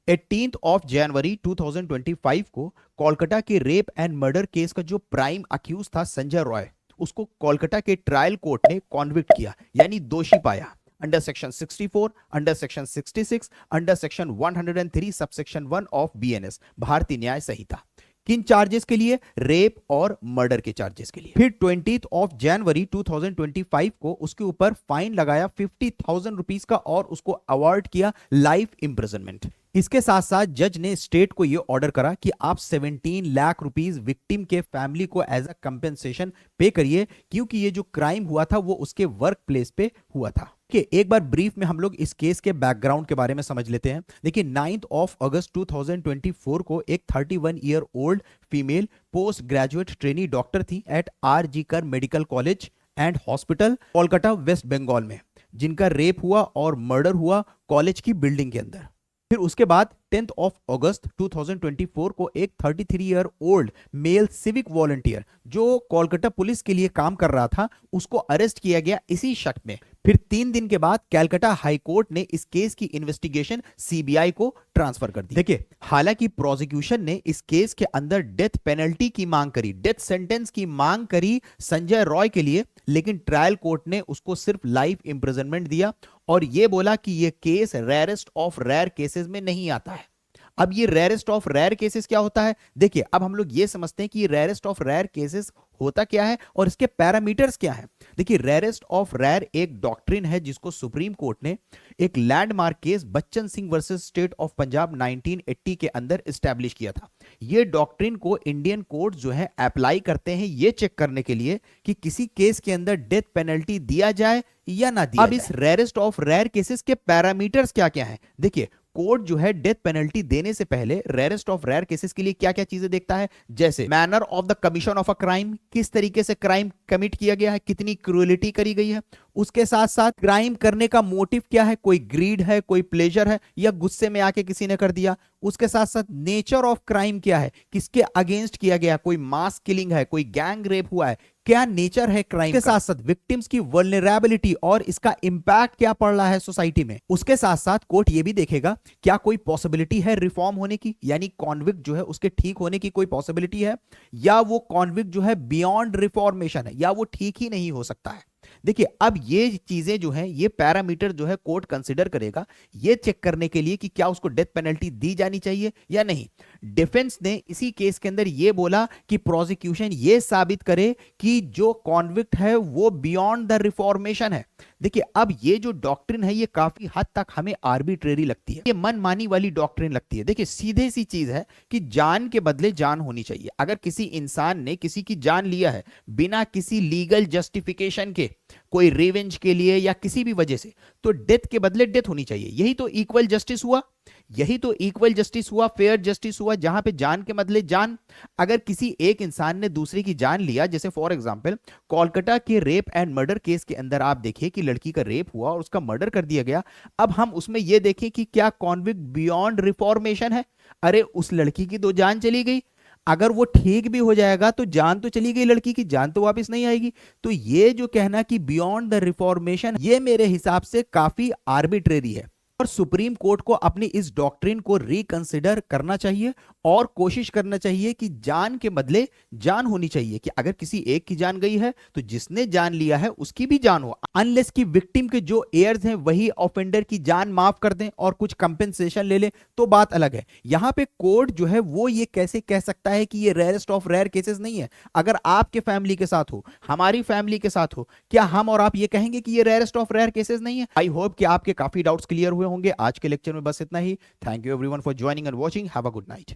18 of January 2025 को कोलकाता के rape and murder case का जो प्राइम अक्यूज था संजय रॉय, उसको कोलकाता के ट्रायल कोर्ट ने कॉन्विक्ट किया, यानी दोषी पाया under section 64, under section 66, under section 103 subsection 1 of BNS भारतीय न्याय संहिता। किन चार्जेस के लिए? रेप और मर्डर के चार्जेस के लिए। फिर 20 ऑफ जनवरी 2025 को उसके ऊपर फाइन लगाया 50,000 रुपीस का और उसको अवार्ड किया लाइफ इंप्रिजनमेंट। इसके साथ साथ जज ने स्टेट को यह ऑर्डर करा कि आप 17 लाख रुपीस विक्टिम के फैमिली को एज अ कंपेंसेशन पे करिए, क्योंकि ये जो क्राइम हुआ था वो उसके वर्क प्लेस पे हुआ था। एक बार ब्रीफ में हम लोग इस केस के बैकग्राउंड के बारे में समझ लेते हैं। देखिए 9 ऑफ अगस्त 2024 को एक 31 year old female post graduate trainee doctor थी at R G. Kar medical college and hospital Kolkata West Bengal में, जिनका रेप हुआ और मर्डर हुआ कॉलेज की बिल्डिंग के अंदर। फिर उसके बाद 10 ऑफ अगस्त 2024 को एक 33 year old mail civic volunteer जो कोलकाता पुलिस के लिए काम कर रहा था, उसको अरेस्ट किया गया इसी शक में। फिर 3 दिन के बाद कलकत्ता हाई कोर्ट ने इस केस की इन्वेस्टिगेशन सीबीआई को ट्रांसफर कर दी। देखिए, हालांकि प्रोसिक्यूशन ने इस केस के अंदर डेथ पेनल्टी की मांग करी, डेथ सेंटेंस की मांग करी संजय रॉय के लिए, लेकिन ट्रायल कोर्ट ने उसको सिर्फ लाइफ इंप्रिजनमेंट दिया और यह बोला कि यह case rarest of rare cases में नहीं आता है। अब ये रेयरेस्ट ऑफ रेयर केसेस क्या होता है? देखिए, अब हम लोग ये समझते हैं कि ये रेयरेस्ट ऑफ रेयर केसेस होता क्या है और इसके पैरामीटर्स क्या हैं। देखिए, रेयरेस्ट ऑफ रेयर एक डॉक्ट्रिन है जिसको सुप्रीम कोर्ट ने एक landmark case Bachchan Singh versus state of Punjab 1980 के अंदर एस्टैब्लिश किया था। ये डॉक्ट्रिन को इंडियन कोर्ट जो है अप्लाई करते हैं ये चेक करने के लिए कि किसी केस के अंदर डेथ पेनल्टी दिया जाए या ना दिया जाए। अब इस रेयरेस्ट ऑफ रेयर केसेस के पैरामीटर्स क्या क्या हैं? देखिए, कोर्ट जो है डेथ पेनल्टी देने से पहले रेयरेस्ट ऑफ रेयर केसेस के लिए क्या क्या चीजें देखता है, जैसे manner of the commission of a crime, किस तरीके से क्राइम कमिट किया गया है, कितनी क्रूएलिटी करी गई है। उसके साथ साथ क्राइम करने का मोटिव क्या है, कोई ग्रीड है, कोई प्लेजर है, या गुस्से में आके किसी ने कर दिया। उसके साथ साथ नेचर ऑफ क्राइम क्या है, किसके अगेंस्ट किया गया, कोई मास किलिंग है, कोई गैंग रेप हुआ है, क्या नेचर है क्राइम के साथ साथ विक्टिम्स की वल्नरेबिलिटी और इसका इंपैक्ट क्या पड़ रहा है सोसाइटी में। उसके साथ साथ कोर्ट ये भी देखेगा क्या कोई पॉसिबिलिटी है रिफॉर्म होने की, यानी कॉन्विक्ट जो है उसके ठीक होने की कोई पॉसिबिलिटी है, या वो कॉन्विक्ट जो है बियॉन्ड रिफॉर्मेशन है, या वो ठीक ही नहीं हो सकता है। देखिए, अब ये चीजें जो हैं, ये पैरामीटर जो है कोर्ट कंसीडर करेगा ये चेक करने के लिए कि क्या उसको डेथ पेनल्टी दी जानी चाहिए या नहीं। डिफेंस ने इसी केस के अंदर ये बोला कि प्रोसिक्यूशन ये साबित करे कि जो कॉन्विक्ट है वो बियॉन्ड द रिफॉर्मेशन है। देखिए, अब ये जो डॉक्ट्रिन है ये काफी हद तक हमें आर्बिट्रेरी लगती है, ये मनमानी वाली डॉक्ट्रिन लगती है। देखिए, सीधे सी चीज है कि जान के बदले जान होनी चाहिए। अगर किसी इंसान ने किसी की जान लिया है बिना किसी लीगल जस्टिफिकेशन के, कोई रिवेंज के लिए या किसी भी वजह से, तो डेथ के बदले डेथ होनी चाहिए। यही तो इक्वल जस्टिस हुआ, यही तो इक्वल जस्टिस हुआ, फेयर जस्टिस हुआ, जहां पे जान के बदले जान। अगर किसी एक इंसान ने दूसरे की जान लिया, जैसे फॉर एग्जांपल कोलकाता के रेप एंड मर्डर केस के अंदर आप देखिए कि लड़की का रेप हुआ और उसका मर्डर कर दिया गया। अब हम उसमें यह देखें कि क्या कॉन्विक्ट बियॉन्ड रिफॉर्मेशन है। अरे, उस लड़की की तो जान चली गई, अगर वो ठीक भी हो जाएगा तो जान तो चली गई, लड़की की जान तो वापस नहीं आएगी। तो ये जो कहना कि बियॉन्ड द रिफॉर्मेशन, ये मेरे हिसाब से काफी आर्बिट्रेरी है और सुप्रीम कोर्ट को अपनी इस डॉक्ट्रिन को रिकंसिडर करना चाहिए और कोशिश करना चाहिए कि जान के बदले जान होनी चाहिए, कि अगर किसी एक की जान गई है तो जिसने जान लिया है उसकी भी जान हो, अनलेस कि विक्टिम के जो एयर्स हैं वही ऑफेंडर की जान माफ कर दें और कुछ कंपेंसेशन ले लें, तो बात अलग है। यहां पे कोर्ट जो है वो ये कैसे कह सकता है कि ये रेयरेस्ट ऑफ रेयर केसेस नहीं है। अगर आपके फैमिली के साथ हो, हमारी फैमिली के साथ हो, क्या हम और आप ये कहेंगे कि ये रेयरेस्ट ऑफ रेयर केसेस नहीं है? आई होप कि आपके काफी डाउट्स क्लियर हुए होंगे। आज के लेक्चर में बस इतना ही। Thank you everyone for joining and watching. Have a good night.